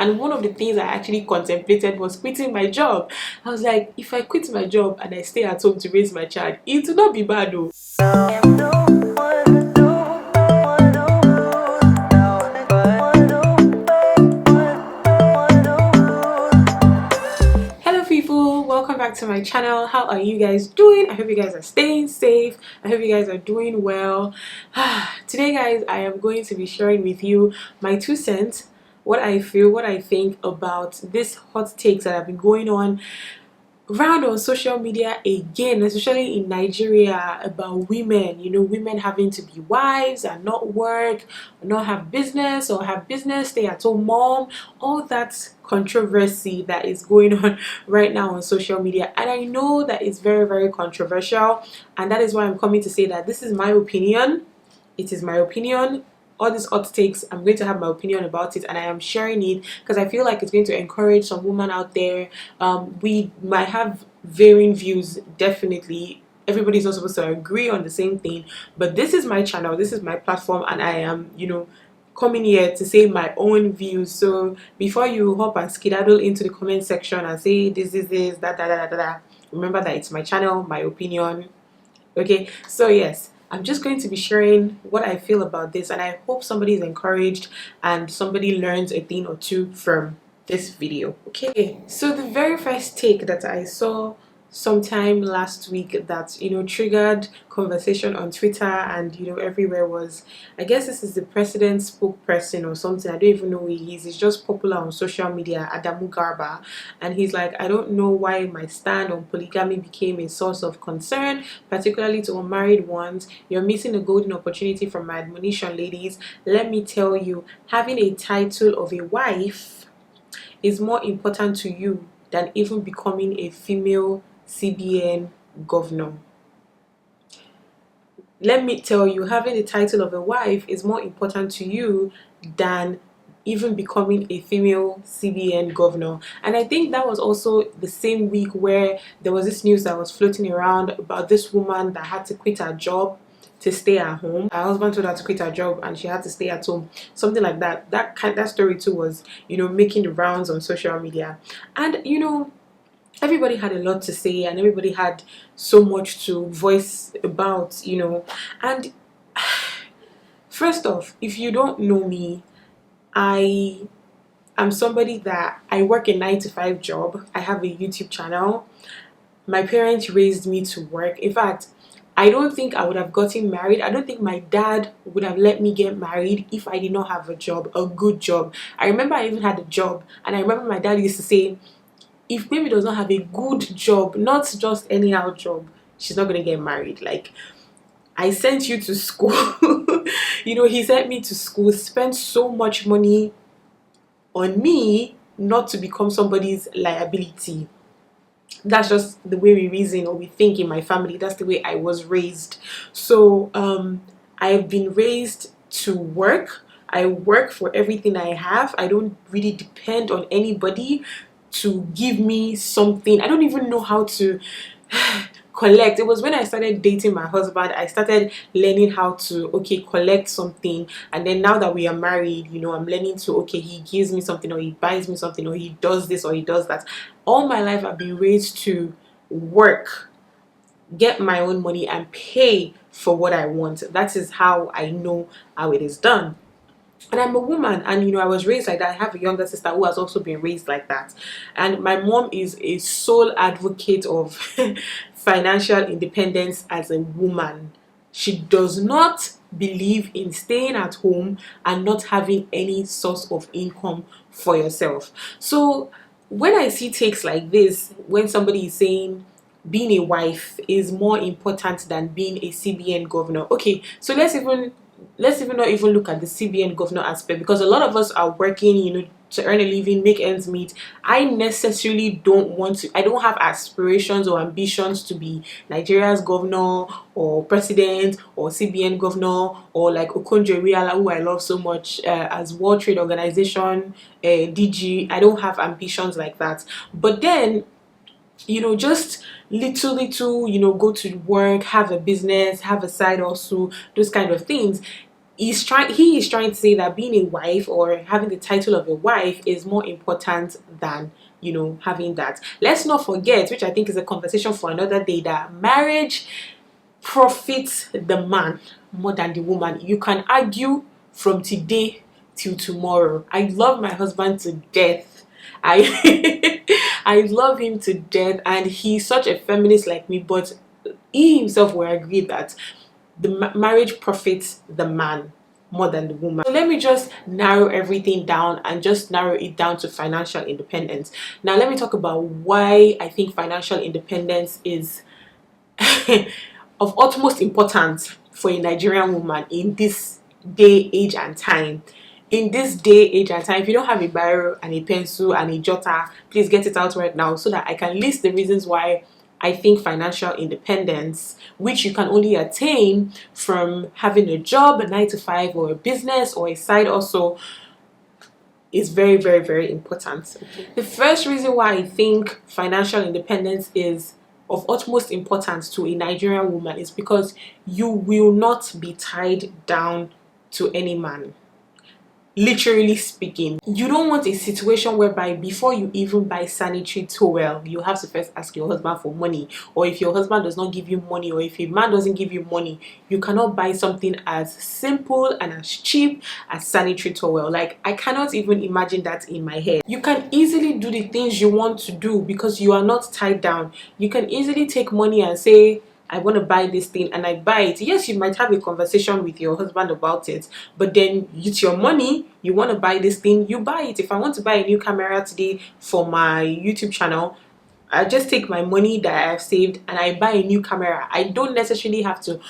And one of the things I actually contemplated was quitting my job. I was like, if I quit my job and I stay at home to raise my child, it will not be bad though. Hello people, welcome back to my channel. How are you guys doing? I hope you guys are staying safe. I hope you guys are doing well. Today guys, I am going to be sharing with you my 2 cents, what I feel, what I think about this hot takes that have been going on around on social media again, especially in Nigeria, about women. You know, women having to be wives and not work, or not have business, or have business, stay at home mom, all that controversy that is going on right now on social media. And I know that it's very, very controversial, and that is why I'm coming to say that this is my opinion. It is my opinion. All these hot takes, I'm going to have my opinion about it, and I am sharing it because I feel like it's going to encourage some women out there. We might have varying views, definitely. Everybody's not supposed to agree on the same thing, but this is my channel, this is my platform, and I am, coming here to say my own views. So before you hop and skedaddle into the comment section and say this is this, that, remember that it's my channel, my opinion. Okay, so yes, I'm just going to be sharing what I feel about this, and I hope somebody is encouraged and somebody learns a thing or two from this video. Okay, so the very first take that I saw sometime last week that triggered conversation on Twitter and everywhere was, I guess this is the president's spokesperson or something. I don't even know who he is. He's just popular on social media, Adamu Garba, and he's like, I don't know why my stand on polygamy became a source of concern, particularly to unmarried ones. You're missing a golden opportunity from my admonition, ladies. Let me tell you, having a title of a wife is more important to you than even becoming a female CBN governor. Let me tell you, having the title of a wife is more important to you than even becoming a female CBN governor. And I think that was also the same week where there was this news that was floating around about this woman that had to quit her job to stay at home. Her husband told her to quit her job and she had to stay at home, something like that. That story too was making the rounds on social media. And everybody had a lot to say and everybody had so much to voice about, and first off, if you don't know me, I am somebody that I work a 9-to-5 job. I have a YouTube channel. My parents raised me to work. In fact, I don't think I would have gotten married. I don't think my dad would have let me get married if I did not have a job, a good job. I remember I even had a job, and I remember my dad used to say, if Gbemi does not have a good job, not just anyhow job, she's not gonna get married. Like, I sent you to school. He sent me to school, spent so much money on me not to become somebody's liability. That's just the way we reason or we think in my family. That's the way I was raised. So I've been raised to work. I work for everything I have. I don't really depend on anybody to give me something. I don't even know how to collect. It was when I started dating my husband, I started learning how to collect something. And then now that we are married, I'm learning to he gives me something, or he buys me something, or he does this or he does that. All my life I've been raised to work, get my own money, and pay for what I want. That is how I know how it is done. And I'm a woman, and I was raised like that. I have a younger sister who has also been raised like that, and my mom is a sole advocate of financial independence as a woman. She does not believe in staying at home and not having any source of income for yourself. So when I see takes like this, when somebody is saying being a wife is more important than being a CBN governor, okay, so let's even not even look at the CBN governor aspect, because a lot of us are working, to earn a living, make ends meet. I necessarily I don't have aspirations or ambitions to be Nigeria's governor or president or CBN governor, or like Okonjo-Iweala, who I love so much, as World Trade Organization DG. I don't have ambitions like that. But then just little, go to work, have a business, have a side hustle, those kind of things. he is trying to say that being a wife or having the title of a wife is more important than, you know, having that. Let's not forget, which I think is a conversation for another day, that marriage profits the man more than the woman. You can argue from today till tomorrow. I love my husband to death. I I love him to death, and he's such a feminist like me, but he himself will agree that the marriage profits the man more than the woman. So let me just narrow everything down and just narrow it down to financial independence. Now let me talk about why I think financial independence is of utmost importance for a Nigerian woman in this day, age, and time. In this day, age, and time, if you don't have a biro and a pencil and a jotter, please get it out right now so that I can list the reasons why I think financial independence, which you can only attain from having a job, a 9 to 5, or a business, or a side also, is very, very, very important. The first reason why I think financial independence is of utmost importance to a Nigerian woman is because you will not be tied down to any man. Literally speaking, you don't want a situation whereby before you even buy sanitary towel, you have to first ask your husband for money, or if your husband does not give you money, or if a man doesn't give you money, you cannot buy something as simple and as cheap as sanitary towel. Like, I cannot even imagine that in my head. You can easily do the things you want to do because you are not tied down. You can easily take money and say, I want to buy this thing, and I buy it. Yes, you might have a conversation with your husband about it, but then it's your money. You want to buy this thing, you buy it. If I want to buy a new camera today for my YouTube channel, I just take my money that I have saved and I buy a new camera. I don't necessarily have to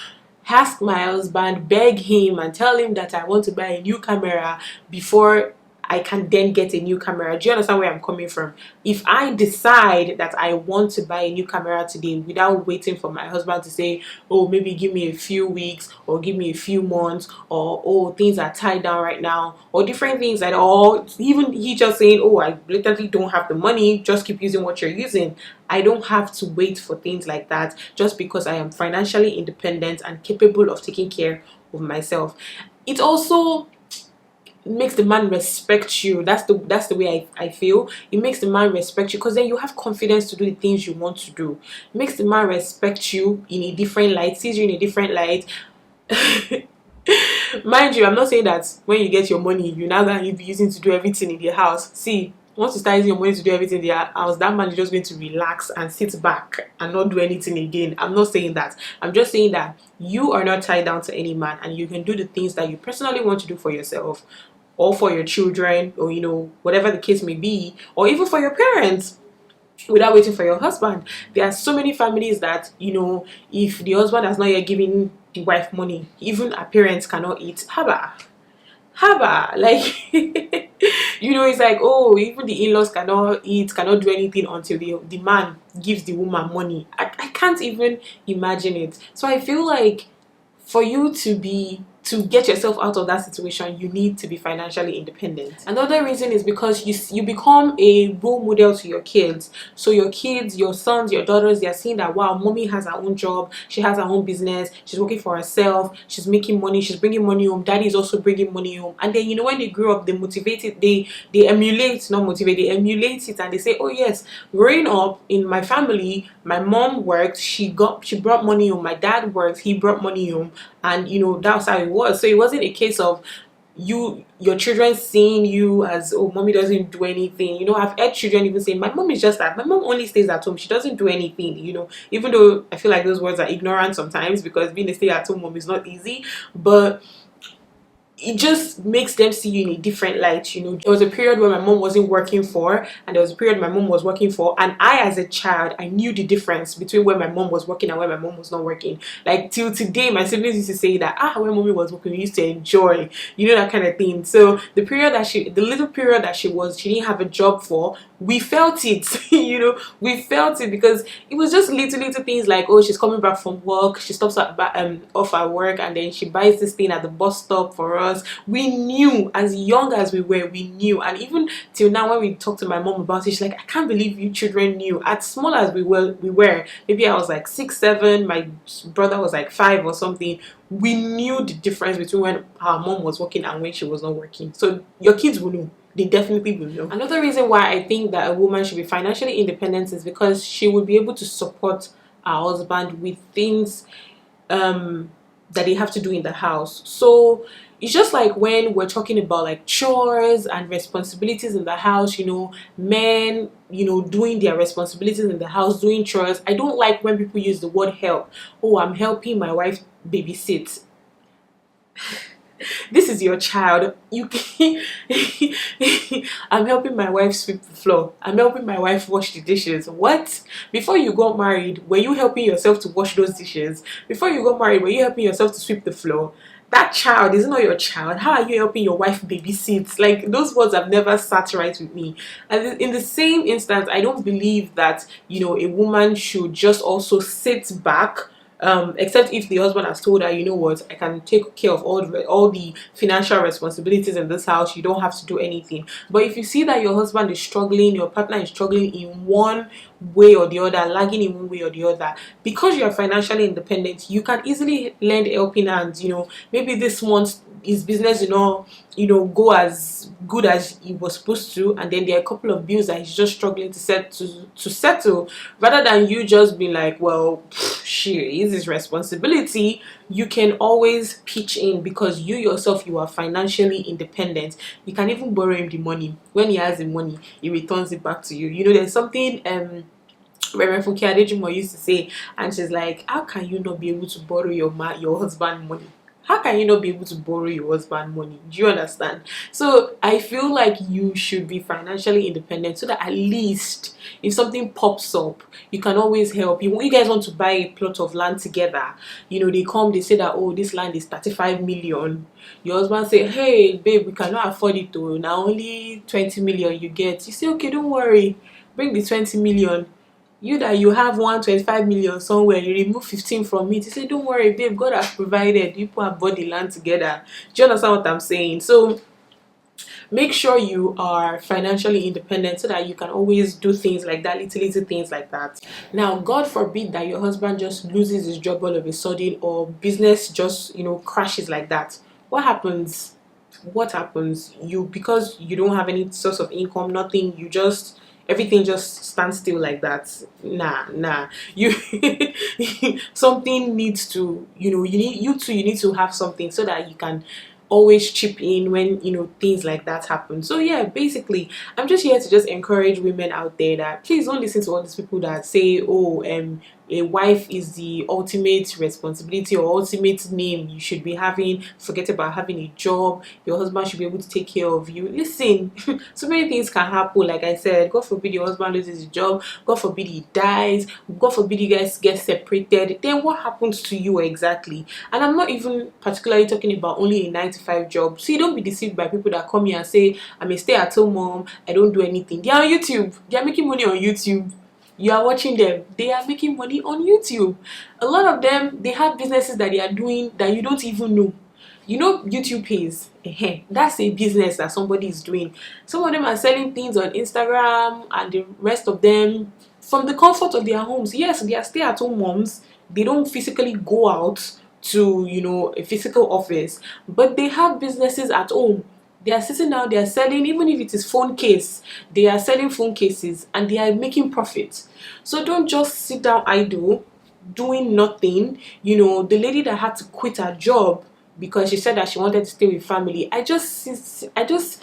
ask my husband, beg him, and tell him that I want to buy a new camera before I can then get a new camera. Do you understand where I'm coming from? If I decide that I want to buy a new camera today without waiting for my husband to say, oh, maybe give me a few weeks, or give me a few months, or oh, things are tied down right now, or different things at all, even he just saying, oh, I blatantly don't have the money, just keep using what you're using. I don't have to wait for things like that just because I am financially independent and capable of taking care of myself. It also makes the man respect you. That's the way I feel. It makes the man respect you because then you have confidence to do the things you want to do. It makes the man respect you in a different light, sees you in a different light. Mind you, I'm not saying that when you get your money, you're now going to be using to do everything in the house. See, once you start using your money to do everything in the house, that man is just going to relax and sit back and not do anything again. I'm not saying that. I'm just saying that you are not tied down to any man, and you can do the things that you personally want to do for yourself, or for your children, or you know, whatever the case may be, or even for your parents, without waiting for your husband. There are so many families that, you know, if the husband has not yet given the wife money, even her parents cannot eat. Haba, like you know, it's like, oh, even the in-laws cannot eat, cannot do anything until the man gives the woman money. I can't even imagine it. So I feel like for you to get yourself out of that situation, you need to be financially independent. Another reason is because you become a role model to your kids. So your kids, your sons, your daughters, they're seeing that, wow, mommy has her own job, she has her own business, she's working for herself, she's making money, she's bringing money home, daddy is also bringing money home. And then, you know, when they grow up, they motivate it, they emulate, not motivate, they emulate it, and they say, oh yes, growing up in my family, my mom worked, she brought money home, my dad worked, he brought money home, and you know, that's how it was. So it wasn't a case of your children seeing you as, oh, mommy doesn't do anything. You know, I've heard children even saying, my mom is just that, my mom only stays at home, she doesn't do anything. You know, even though I feel like those words are ignorant sometimes, because being a stay-at-home mom is not easy, but it just makes them see you in a different light. You know, there was a period where my mom wasn't working for, and there was a period my mom was working for, and I, as a child, I knew the difference between when my mom was working and when my mom was not working. Like till today, my siblings used to say that, when mommy was working, we used to enjoy, you know, that kind of thing. So the little period that she didn't have a job for, we felt it. We felt it, because it was just little things like, oh, she's coming back from work, she stops off at work, and then she buys this thing at the bus stop for us. We knew, as young as we were, we knew. And even till now, when we talk to my mom about it, she's like, I can't believe you children knew. As small as we were, maybe I was like 6 7, my brother was like 5 or something. We knew the difference between when our mom was working and when she was not working. So your kids will know. They definitely will know. Another reason why I think that a woman should be financially independent is because she will be able to support her husband with things that they have to do in the house. So it's just like when we're talking about like chores and responsibilities in the house, men, doing their responsibilities in the house, doing chores. I don't like when people use the word help. Oh, I'm helping my wife babysit. This is your child. I'm helping my wife sweep the floor. I'm helping my wife wash the dishes. What? Before you got married, were you helping yourself to wash those dishes? Before you got married, were you helping yourself to sweep the floor? That child is not your child. How are you helping your wife babysit? Like, those words have never sat right with me. And in the same instance, I don't believe that a woman should just also sit back, except if the husband has told her, you know what, I can take care of all the financial responsibilities in this house, you don't have to do anything. But if you see that your husband is struggling, your partner is struggling in one way or the other, lagging in one way or the other, because you are financially independent, you can easily lend helping hands. Maybe this month his business go as good as it was supposed to, and then there are a couple of bills that he's just struggling to settle. Rather than you just be like, well, shit, it's his responsibility, you can always pitch in, because you yourself, you are financially independent. You can even borrow him the money. When he has the money, he returns it back to you. There's something Reverend Funke Adejumo used to say, and she's like, how can you not be able to borrow your husband money? How can you not be able to borrow your husband money? Do you understand? So I feel like you should be financially independent, so that at least if something pops up, you can always help. You guys want to buy a plot of land together, they say that, oh, this land is 35 million. Your husband say, hey babe, we cannot afford it to, now only 20 million you get. You say, okay, don't worry, bring the 20 million. You have 125 million somewhere, you remove 15 from it, you say, don't worry babe, God has provided. You put have bought the land together. Do you understand what I'm saying? So make sure you are financially independent, so that you can always do things like that, little things like that. Now, God forbid that your husband just loses his job all of a sudden, or business just crashes like that. What happens? Because you don't have any source of income, nothing, everything just stands still like that. Nah, you something needs to, you need to have something, so that you can always chip in when things like that happen. So yeah, basically I'm just here to just encourage women out there that please don't listen to all these people that say, oh, a wife is the ultimate responsibility or ultimate name you should be having. Forget about having a job. Your husband should be able to take care of you. Listen, so many things can happen. Like I said, God forbid your husband loses his job, God forbid he dies, God forbid you guys get separated. Then what happens to you exactly? And I'm not even particularly talking about only a 9-to-5 job. So you don't be deceived by people that come here and say, I'm a stay-at-home mom, I don't do anything. They are on YouTube, they are making money on YouTube. You are watching them, they are making money on YouTube. A lot of them, they have businesses that they are doing that you don't even know. YouTube pays. That's a business that somebody is doing. Some of them are selling things on Instagram, and the rest of them from the comfort of their homes. Yes, they are stay-at-home moms. They don't physically go out to a physical office, but they have businesses at home. They are sitting down, they are selling, even if it is phone case, they are selling phone cases, and they are making profit. So don't just sit down idle doing nothing. The lady that had to quit her job because she said that she wanted to stay with family, I just I just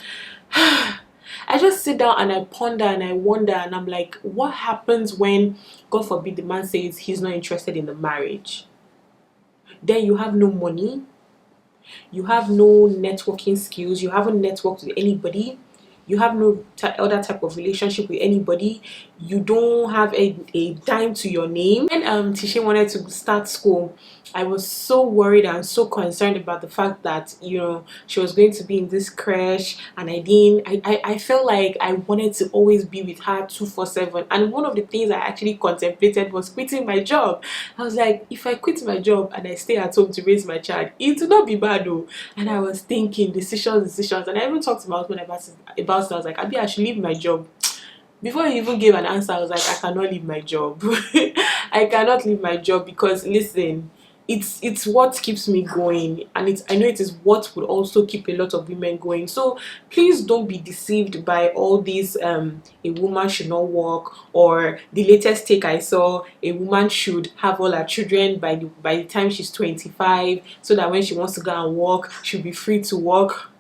sit down and I ponder and I wonder, and I'm like, what happens when, God forbid, the man says he's not interested in the marriage? Then you have no money, you have no networking skills, you haven't networked with anybody, you have no other type of relationship with anybody, you don't have a dime to your name. When Tisha wanted to start school, I was so worried and so concerned about the fact that, you know, she was going to be in this crash, and I felt like I wanted to always be with her 247. And one of the things I actually contemplated was quitting my job. I was like, if I quit my job and I stay at home to raise my child, it will not be bad though. And I was thinking decisions, and I even talked to my husband about it. I was like, Abi, I should leave my job. Before he even gave an answer, I was like, I cannot leave my job. I cannot leave my job, because listen, it's what keeps me going, and I know it is what would also keep a lot of women going. So please don't be deceived by all these a woman should not work, or the latest take I saw, a woman should have all her children by the time she's 25, so that when she wants to go and work, she'll be free to work.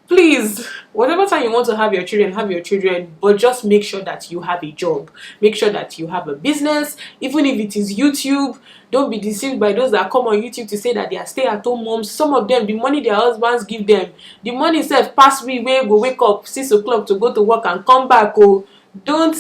Please, whatever time you want to have your children, but just make sure that you have a job. Make sure that you have a business, even if it is YouTube. Don't be deceived by those that come on YouTube to say that they are stay-at-home moms. Some of them, the money their husbands give them, the money itself pass we where go wake up 6 o'clock to go to work and come back. Oh, don't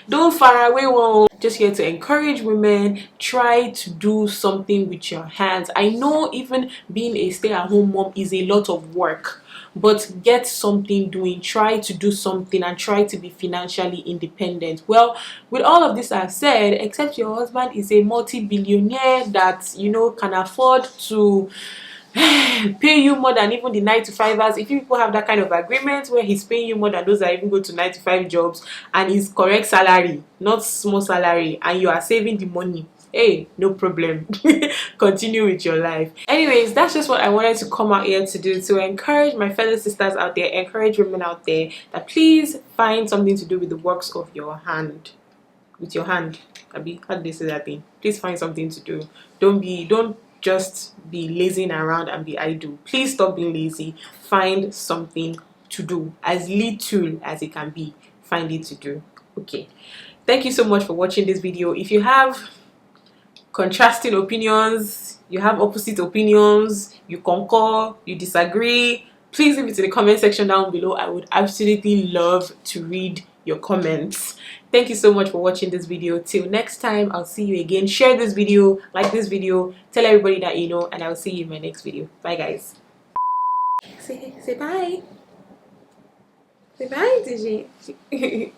don't far away one. Just here to encourage women, try to do something with your hands. I know even being a stay-at-home mom is a lot of work, but get something doing. Try to do something and try to be financially independent. Well, with all of this I've said, except your husband is a multi-billionaire that, you know, can afford to pay you more than even the 9 to 5ers. If you people have that kind of agreement where he's paying you more than those that even go to 9 to 5 jobs, and his correct salary, not small salary, and you are saving the money, hey, no problem. Continue with your life. Anyways, that's just what I wanted to come out here to do, to encourage my fellow sisters out there, encourage women out there, that please find something to do with the works of your hand. With your hand. Abi, how do they say that thing? Please find something to do. Don't just be lazing around and be idle. Please stop being lazy. Find something to do, as little as it can be. Find it to do. Okay, thank you so much for watching this video. If you have contrasting opinions, you have opposite opinions, you concur, you disagree, please leave it in the comment section down below. I would absolutely love to read your comments. Thank you so much for watching this video. Till next time, I'll see you again. Share this video, like this video, tell everybody that you know, and I'll see you in my next video. Bye guys. Say bye. Say bye, Digi.